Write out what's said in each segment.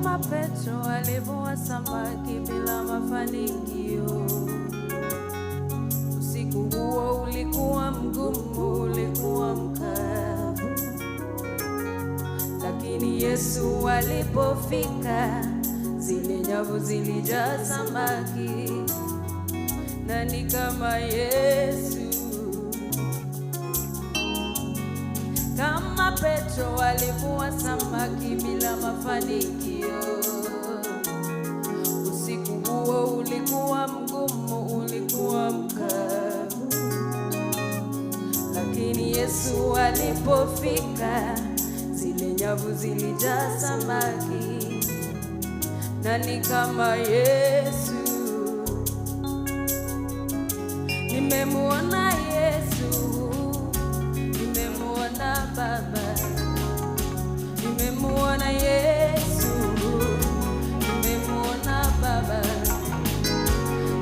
Kama Petro alivua samaki bila mafanikio. Usiku huo ulikuwa mgumu, ulikuwa mkavu, lakini Yesu alipofika, zile nyavu zilijaa samaki. Nani kama Yesu? Kama Petro alivua samaki bila mafanikio. Usiku huo ulikuwa mgumu, ulikuwa mkavu, lakini Yesu alipofika, zile nyavu zilijaa samaki. Nani kama Yesu? Nimemuona Yesu, nimemuona Baba, nimemuona Yesu, nimemuona Baba,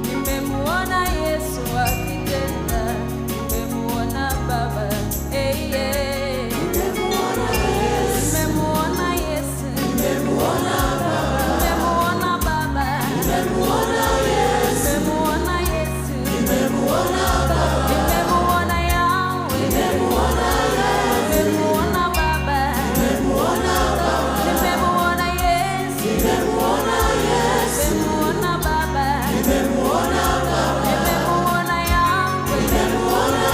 nimemuona Yesu akitenda, nimemuona Baba, nimemuona Yesu, nimemuona Yesu, nimemuona Baba, nimemuona Yesu, nimemuona Yesu, nimemuona Baba, nimemuona Yahweh, nimemuona Yesu, nimemuona Baba, nimemuona Yesu, nimemuona Baba, nimemuona Yahweh, nimemuona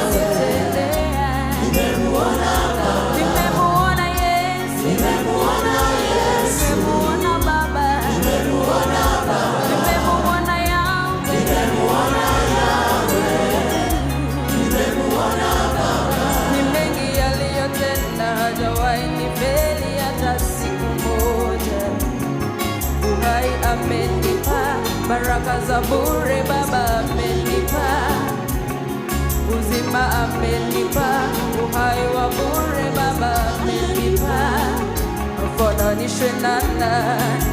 Yesu, nimemuona Yesu, nimemuona Baba, nimemuona Yahweh, ni mengi aliyotenda, hajawahi nifeli hata siku moja. Uhai amenipa, baraka za bure Baba amenipa, uzima amenipa, uhai wa bure Baba amenipa. Afananishwe na nani?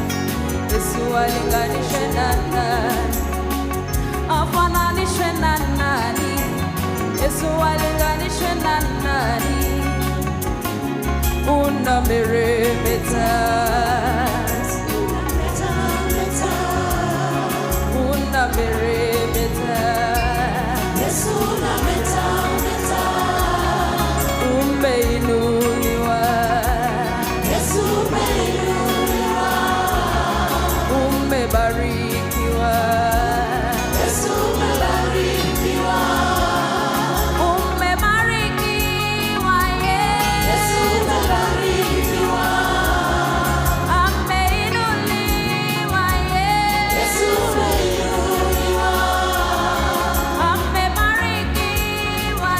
Yesu alinganishwe na nani? Afananishwe na nani? Yesu alinganishwe na nani? Unameremeta, unameremeta, Yesu unametameta, umeinuliwa, Yesu umeinuliwa, umebarikiwa, Yesu umebarikiwa, umebarikiwa, Yesu umebarikiwa, ameinuliwa, Yesu umeinuliwa, amebarikiwa,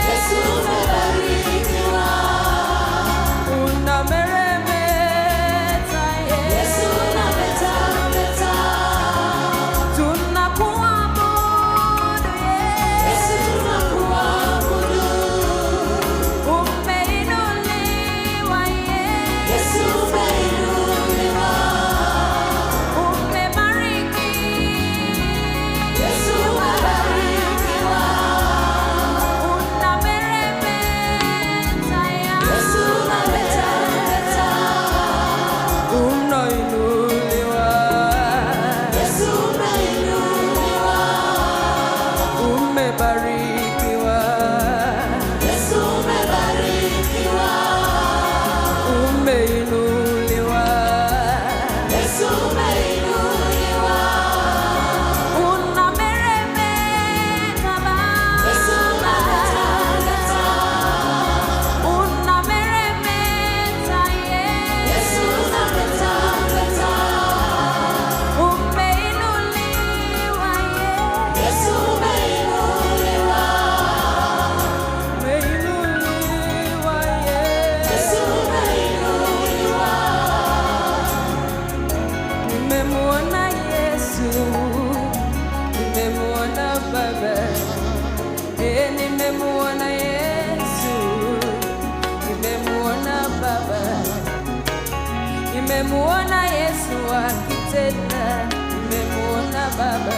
Yesu umebarikiwa, unameremeta, Yesu unametameta, tunakuabudu, Yesu tunakuabudu, umeinuliwa, Yesu umeinuliwa, umebarikiwa, Yesu umebarikiwa, unameremeta, Yesu unametameta, unainuliwa, Yesu umeinuliwa, umebarikiwa, Yesu umebarikiwa, umeinuliwa, Yesu umeinuliwa, unameremeta Baba, Yesu unametameta, unameremeta, Yesu unametameta, umeinuliwa, Yesu umeinuliwa, umeinuliwa, Yesu umeinuliwa, nimemuona Yesu, nimemuona Baba, nimemuona Yesu, nimemuona Baba, nimemuona Yesu akitenda, nimemuona Baba,